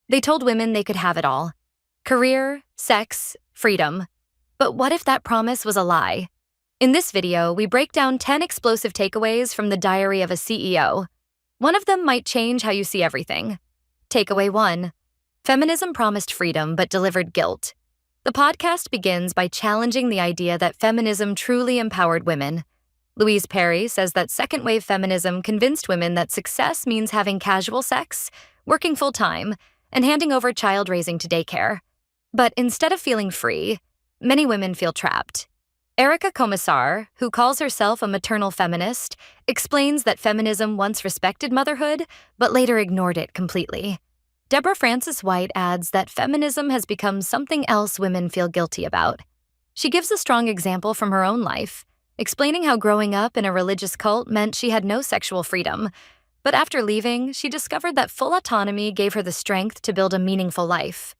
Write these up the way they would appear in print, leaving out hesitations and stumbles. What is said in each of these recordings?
They told women they could have it all: career, sex, freedom. But what if that promise was a lie? In this video, we break down 10 explosive takeaways from the diary of a CEO. One of them might change how you see everything. Takeaway 1. Feminism promised freedom but delivered guilt. The podcast begins by challenging the idea that feminism truly empowered women. Louise Perry says that second-wave feminism convinced women that success means having casual sex, working full-time, and handing over child-raising to daycare. But instead of feeling free, many women feel trapped. Komisar, who calls herself a maternal feminist, explains that feminism once respected motherhood, but later ignored it completely. Deborah Frances-White adds that feminism has become something else women feel guilty about. She gives a strong example from her own life, explaining how growing up in a religious cult meant she had no sexual freedom. But after leaving, she discovered that full autonomy gave her the strength to build a meaningful life.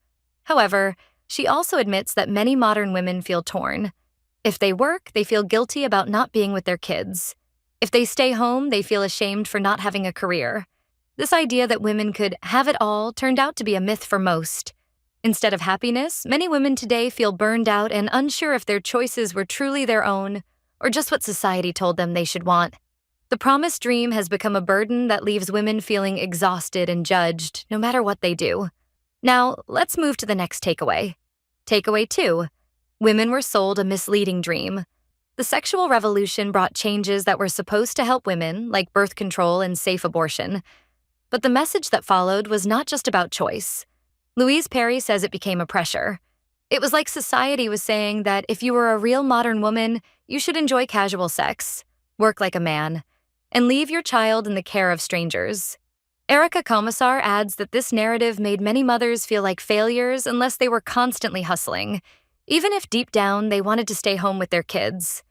However, she also admits that many modern women feel torn. If they work, they feel guilty about not being with their kids. If they stay home, they feel ashamed for not having a career. This idea that women could have it all turned out to be a myth for most. Instead of happiness, many women today feel burned out and unsure if their choices were truly their own or just what society told them they should want. The promised dream has become a burden that leaves women feeling exhausted and judged, no matter what they do. Now, let's move to the next takeaway. Takeaway 2. Women were sold a misleading dream. The sexual revolution brought changes that were supposed to help women, like birth control and safe abortion. But the message that followed was not just about choice. Louise Perry says it became a pressure. It was like society was saying that if you were a real modern woman, you should enjoy casual sex, work like a man, and leave your child in the care of strangers. Komisar adds that this narrative made many mothers feel like failures unless they were constantly hustling, even if deep down they wanted to stay home with their kids.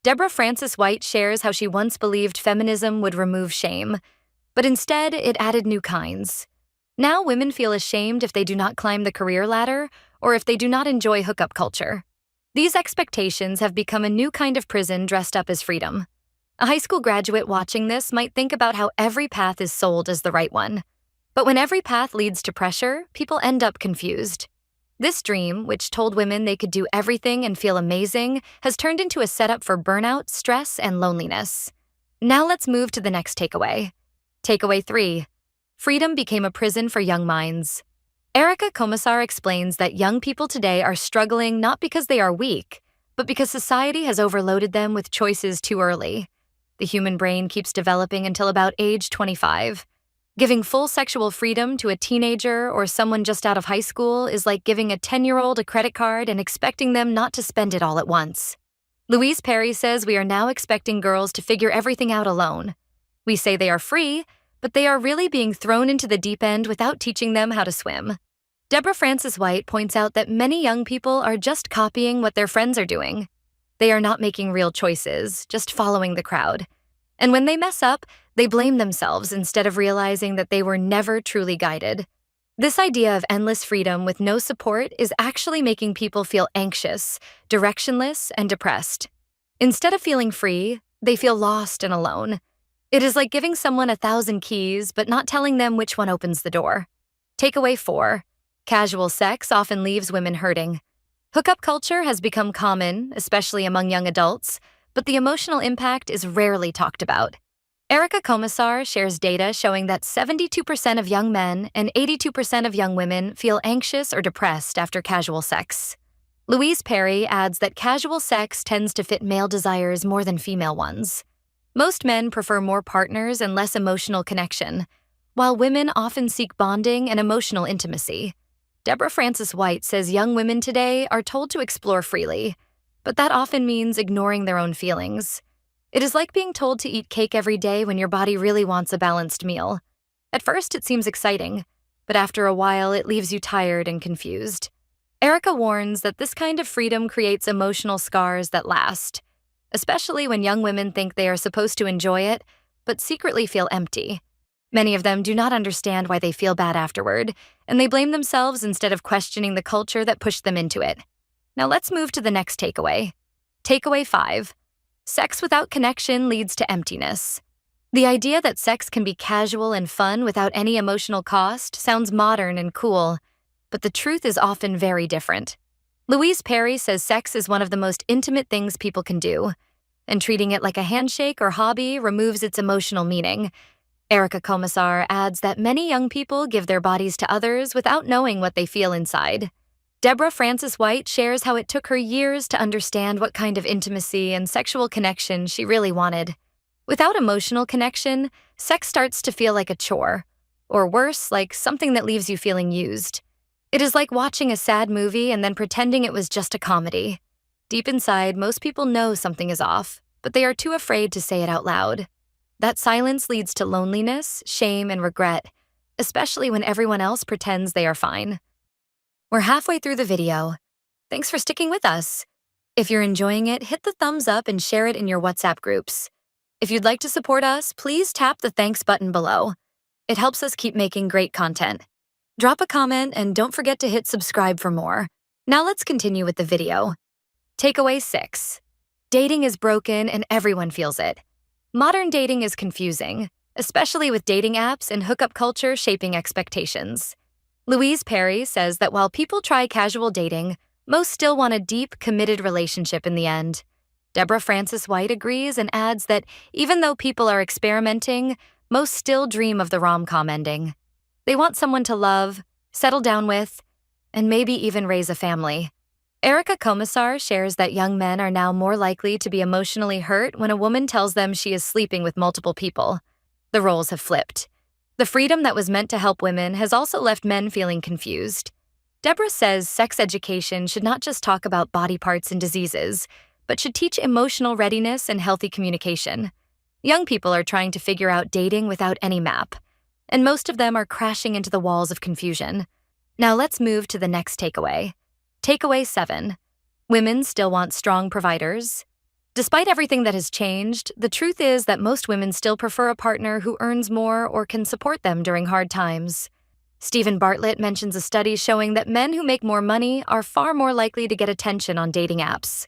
Deborah Frances-White shares how she once believed feminism would remove shame, but instead it added new kinds. Now women feel ashamed if they do not climb the career ladder or if they do not enjoy hookup culture. These expectations have become a new kind of prison dressed up as freedom. A high school graduate watching this might think about how every path is sold as the right one. But when every path leads to pressure, people end up confused. This dream, which told women they could do everything and feel amazing, has turned into a setup for burnout, stress, and loneliness. Now let's move to the next takeaway. Takeaway 3. Freedom became a prison for young minds. Komisar explains that young people today are struggling not because they are weak, but because society has overloaded them with choices too early. The human brain keeps developing until about age 25. Giving full sexual freedom to a teenager or someone just out of high school is like giving a 10-year-old a credit card and expecting them not to spend it all at once. Louise Perry says we are now expecting girls to figure everything out alone. We say they are free, but they are really being thrown into the deep end without teaching them how to swim. Deborah Frances-White points out that many young people are just copying what their friends are doing. They are not making real choices, just following the crowd. And when they mess up, they blame themselves instead of realizing that they were never truly guided. This idea of endless freedom with no support is actually making people feel anxious, directionless, and depressed. Instead of feeling free, they feel lost and alone. It is like giving someone 1,000 keys but not telling them which one opens the door. Takeaway 4. Casual sex often leaves women hurting. Hookup culture has become common, especially among young adults, but the emotional impact is rarely talked about. Komisar shares data showing that 72% of young men and 82% of young women feel anxious or depressed after casual sex. Louise Perry adds that casual sex tends to fit male desires more than female ones. Most men prefer more partners and less emotional connection, while women often seek bonding and emotional intimacy. Deborah Frances-White says young women today are told to explore freely, but that often means ignoring their own feelings. It is like being told to eat cake every day when your body really wants a balanced meal. At first, it seems exciting, but after a while, it leaves you tired and confused. Warns that this kind of freedom creates emotional scars that last, especially when young women think they are supposed to enjoy it, but secretly feel empty. Many of them do not understand why they feel bad afterward, and they blame themselves instead of questioning the culture that pushed them into it. Now let's move to the next takeaway. Takeaway 5. Sex without connection leads to emptiness. The idea that sex can be casual and fun without any emotional cost sounds modern and cool, but the truth is often very different. Louise Perry says sex is one of the most intimate things people can do, and treating it like a handshake or hobby removes its emotional meaning. Komisar adds that many young people give their bodies to others without knowing what they feel inside. Deborah Frances-White shares how it took her years to understand what kind of intimacy and sexual connection she really wanted. Without emotional connection, sex starts to feel like a chore, or worse, like something that leaves you feeling used. It is like watching a sad movie and then pretending it was just a comedy. Deep inside, most people know something is off, but they are too afraid to say it out loud. That silence leads to loneliness, shame, and regret, especially when everyone else pretends they are fine. We're halfway through the video. Thanks for sticking with us. If you're enjoying it, hit the thumbs up and share it in your WhatsApp groups. If you'd like to support us, please tap the thanks button below. It helps us keep making great content. Drop a comment and don't forget to hit subscribe for more. Now let's continue with the video. Takeaway 6. Dating is broken and everyone feels it. Modern dating is confusing, especially with dating apps and hookup culture shaping expectations. Louise Perry says that while people try casual dating, most still want a deep, committed relationship in the end. Deborah Frances-White agrees and adds that even though people are experimenting, most still dream of the rom-com ending. They want someone to love, settle down with, and maybe even raise a family. Komisar shares that young men are now more likely to be emotionally hurt when a woman tells them she is sleeping with multiple people. The roles have flipped. The freedom that was meant to help women has also left men feeling confused. Deborah says sex education should not just talk about body parts and diseases, but should teach emotional readiness and healthy communication. Young people are trying to figure out dating without any map, and most of them are crashing into the walls of confusion. Now let's move to the next takeaway. Takeaway 7. Women still want strong providers. Despite everything that has changed, the truth is that most women still prefer a partner who earns more or can support them during hard times. Bartlett mentions a study showing that men who make more money are far more likely to get attention on dating apps.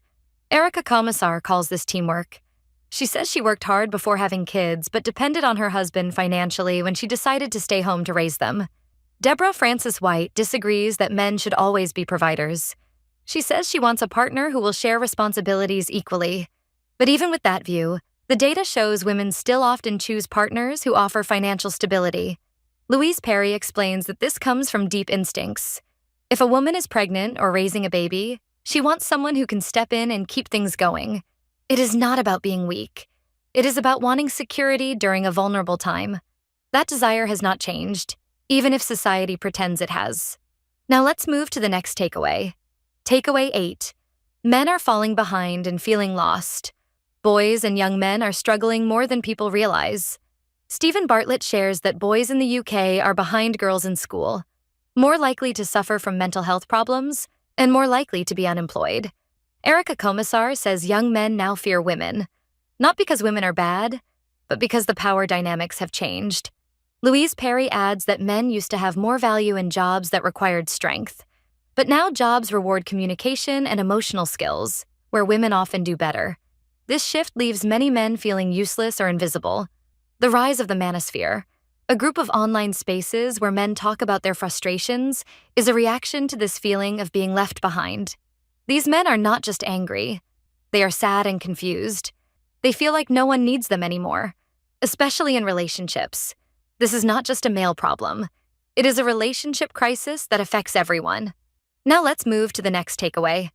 Komisar calls this teamwork. She says she worked hard before having kids, but depended on her husband financially when she decided to stay home to raise them. Deborah Frances-White disagrees that men should always be providers. She says she wants a partner who will share responsibilities equally. But even with that view, the data shows women still often choose partners who offer financial stability. Louise Perry explains that this comes from deep instincts. If a woman is pregnant or raising a baby, she wants someone who can step in and keep things going. It is not about being weak. It is about wanting security during a vulnerable time. That desire has not changed, even if society pretends it has. Now let's move to the next takeaway. Takeaway 8. Men are falling behind and feeling lost. Boys and young men are struggling more than people realize. Bartlett shares that boys in the UK are behind girls in school, more likely to suffer from mental health problems, and more likely to be unemployed. Komisar says young men now fear women, not because women are bad, but because the power dynamics have changed. Louise Perry adds that men used to have more value in jobs that required strength, but now jobs reward communication and emotional skills, where women often do better. This shift leaves many men feeling useless or invisible. The rise of the manosphere, a group of online spaces where men talk about their frustrations, is a reaction to this feeling of being left behind. These men are not just angry. They are sad and confused. They feel like no one needs them anymore, especially in relationships. This is not just a male problem. It is a relationship crisis that affects everyone. Now let's move to the next takeaway.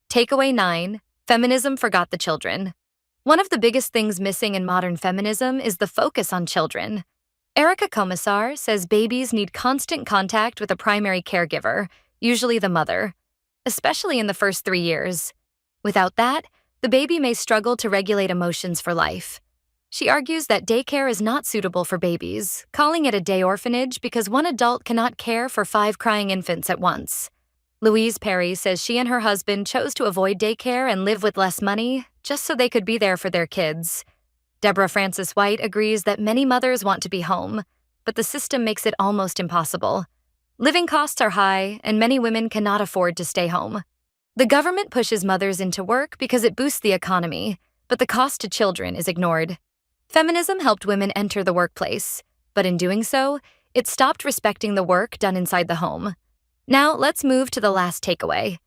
Takeaway 9. Feminism forgot the children. One of the biggest things missing in modern feminism is the focus on children. Komisar says babies need constant contact with a primary caregiver, usually the mother, especially in the first 3 years. Without that, the baby may struggle to regulate emotions for life. She argues that daycare is not suitable for babies, calling it a day orphanage because one adult cannot care for 5 crying infants at once. Louise Perry says she and her husband chose to avoid daycare and live with less money just so they could be there for their kids. Deborah Frances-White agrees that many mothers want to be home, but the system makes it almost impossible. Living costs are high, and many women cannot afford to stay home. The government pushes mothers into work because it boosts the economy, but the cost to children is ignored. Feminism helped women enter the workplace, but in doing so, it stopped respecting the work done inside the home. Now, let's move to the last takeaway.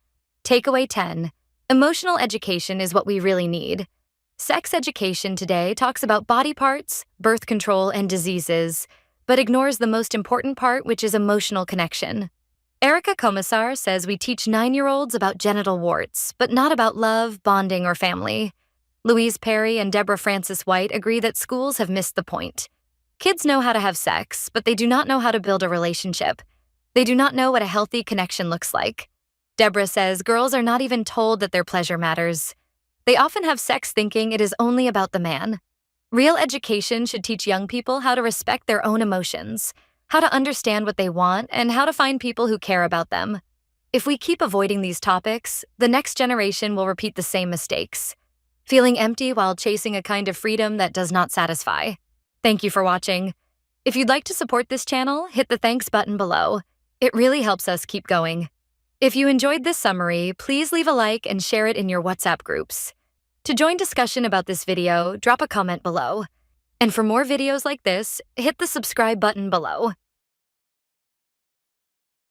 Takeaway 10. Emotional education is what we really need. Sex education today talks about body parts, birth control, and diseases, but ignores the most important part, which is emotional connection. Erica Komisar says we teach 9-year-olds about genital warts, but not about love, bonding, or family. Louise Perry and Deborah Frances-White agree that schools have missed the point. Kids know how to have sex, but they do not know how to build a relationship. They do not know what a healthy connection looks like. Deborah says girls are not even told that their pleasure matters. They often have sex thinking it is only about the man. Real education should teach young people how to respect their own emotions, how to understand what they want, and how to find people who care about them. If we keep avoiding these topics, the next generation will repeat the same mistakes, feeling empty while chasing a kind of freedom that does not satisfy. Thank you for watching. If you'd like to support this channel, hit the thanks button below. It really helps us keep going. If you enjoyed this summary, please leave a like and share it in your WhatsApp groups. To join discussion about this video, drop a comment below. And for more videos like this, hit the subscribe button below.